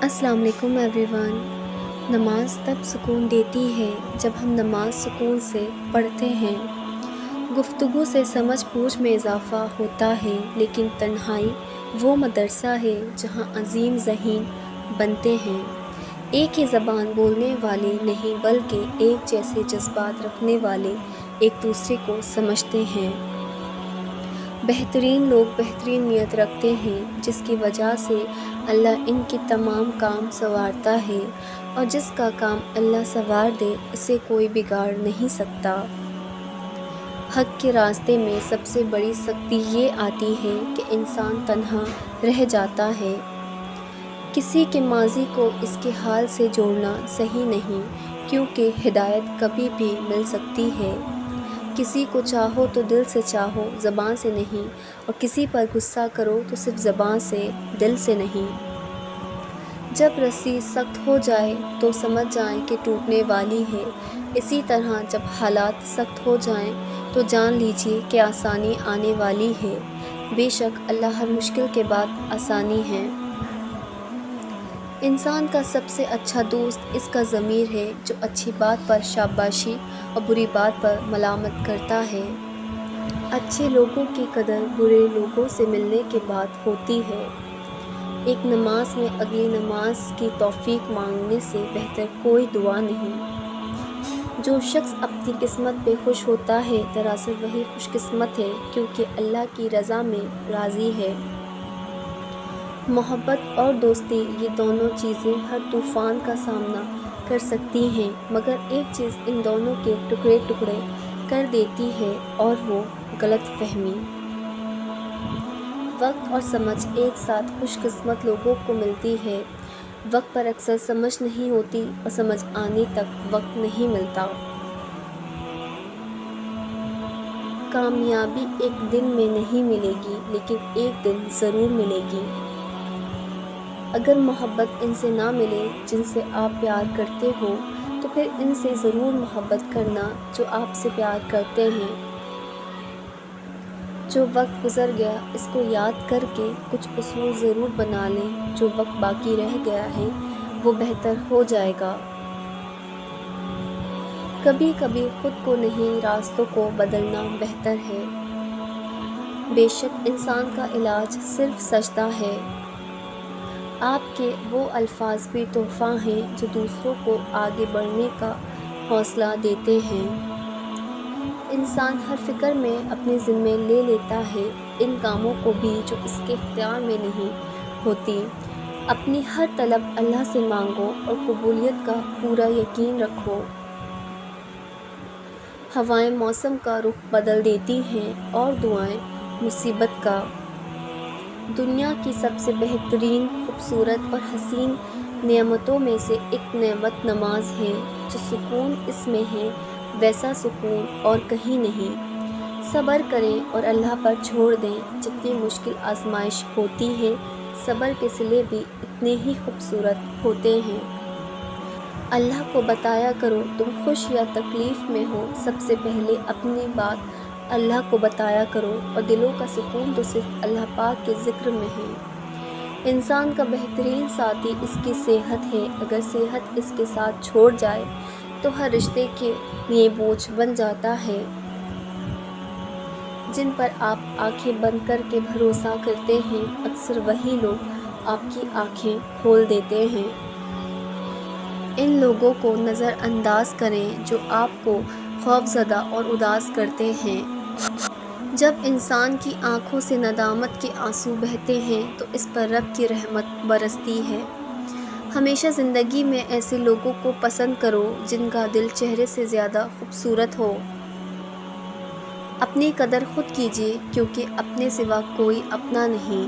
السلام علیکم every one. نماز تب سکون دیتی ہے جب ہم نماز سکون سے پڑھتے ہیں۔ گفتگو سے سمجھ بوجھ میں اضافہ ہوتا ہے، لیکن تنہائی وہ مدرسہ ہے جہاں عظیم ذہین بنتے ہیں۔ ایک ہی زبان بولنے والے نہیں بلکہ ایک جیسے جذبات رکھنے والے ایک دوسرے کو سمجھتے ہیں۔ بہترین لوگ بہترین نیت رکھتے ہیں، جس کی وجہ سے اللہ ان کے تمام کام سنوارتا ہے، اور جس کا کام اللہ سنوار دے اسے کوئی بگاڑ نہیں سکتا۔ حق کے راستے میں سب سے بڑی سختی یہ آتی ہے کہ انسان تنہا رہ جاتا ہے۔ کسی کے ماضی کو اس کے حال سے جوڑنا صحیح نہیں، کیونکہ ہدایت کبھی بھی مل سکتی ہے۔ کسی کو چاہو تو دل سے چاہو، زبان سے نہیں، اور کسی پر غصہ کرو تو صرف زبان سے، دل سے نہیں۔ جب رسی سخت ہو جائے تو سمجھ جائیں کہ ٹوٹنے والی ہے، اسی طرح جب حالات سخت ہو جائیں تو جان لیجیے کہ آسانی آنے والی ہے۔ بے شک اللہ ہر مشکل کے بعد آسانی ہے۔ انسان کا سب سے اچھا دوست اس کا ضمیر ہے، جو اچھی بات پر شاباشی اور بری بات پر ملامت کرتا ہے۔ اچھے لوگوں کی قدر برے لوگوں سے ملنے کے بعد ہوتی ہے۔ ایک نماز میں اگلی نماز کی توفیق مانگنے سے بہتر کوئی دعا نہیں۔ جو شخص اپنی قسمت پہ خوش ہوتا ہے دراصل وہی خوش قسمت ہے، کیونکہ اللہ کی رضا میں راضی ہے۔ محبت اور دوستی یہ دونوں چیزیں ہر طوفان کا سامنا کر سکتی ہیں، مگر ایک چیز ان دونوں کے ٹکڑے ٹکڑے کر دیتی ہے، اور وہ غلط فہمی۔ وقت اور سمجھ ایک ساتھ خوش قسمت لوگوں کو ملتی ہے۔ وقت پر اکثر سمجھ نہیں ہوتی، اور سمجھ آنے تک وقت نہیں ملتا۔ کامیابی ایک دن میں نہیں ملے گی، لیکن ایک دن ضرور ملے گی۔ اگر محبت ان سے نہ ملے جن سے آپ پیار کرتے ہو، تو پھر ان سے ضرور محبت کرنا جو آپ سے پیار کرتے ہیں۔ جو وقت گزر گیا اس کو یاد کر کے کچھ اصول ضرور بنا لیں، جو وقت باقی رہ گیا ہے وہ بہتر ہو جائے گا۔ کبھی کبھی خود کو نہیں راستوں کو بدلنا بہتر ہے۔ بے شک انسان کا علاج صرف سجدہ ہے۔ آپ کے وہ الفاظ بھی تحفہ ہیں جو دوسروں کو آگے بڑھنے کا حوصلہ دیتے ہیں۔ انسان ہر فکر میں اپنے ذمے لے لیتا ہے، ان کاموں کو بھی جو اس کے اختیار میں نہیں ہوتی۔ اپنی ہر طلب اللہ سے مانگو اور قبولیت کا پورا یقین رکھو۔ ہوائیں موسم کا رخ بدل دیتی ہیں، اور دعائیں مصیبت کا۔ دنیا کی سب سے بہترین، خوبصورت اور حسین نعمتوں میں سے ایک نعمت نماز ہے۔ جو سکون اس میں ہے ویسا سکون اور کہیں نہیں۔ صبر کریں اور اللہ پر چھوڑ دیں۔ جتنی مشکل آزمائش ہوتی ہے، صبر کے صلے بھی اتنے ہی خوبصورت ہوتے ہیں۔ اللہ کو بتایا کرو تم خوش یا تکلیف میں ہو، سب سے پہلے اپنی بات اللہ کو بتایا کرو، اور دلوں کا سکون تو صرف اللہ پاک کے ذکر میں ہے۔ انسان کا بہترین ساتھی اس کی صحت ہے، اگر صحت اس کے ساتھ چھوڑ جائے تو ہر رشتے کے لیے بوجھ بن جاتا ہے۔ جن پر آپ آنکھیں بند کر کے بھروسہ کرتے ہیں، اکثر وہی لوگ آپ کی آنکھیں کھول دیتے ہیں۔ ان لوگوں کو نظر انداز کریں جو آپ کو خوفزدہ اور اداس کرتے ہیں۔ جب انسان کی آنکھوں سے ندامت کے آنسو بہتے ہیں تو اس پر رب کی رحمت برستی ہے۔ ہمیشہ زندگی میں ایسے لوگوں کو پسند کرو جن کا دل چہرے سے زیادہ خوبصورت ہو۔ اپنی قدر خود کیجیے، کیونکہ اپنے سوا کوئی اپنا نہیں۔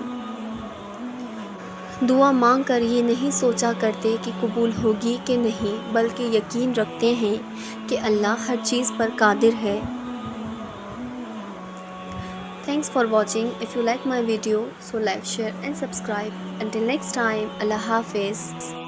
دعا مانگ کر یہ نہیں سوچا کرتے کہ قبول ہوگی کہ نہیں، بلکہ یقین رکھتے ہیں کہ اللہ ہر چیز پر قادر ہے۔ Thanks for watching. If you like my video, so like, share and subscribe. Until next time, Allah Hafiz.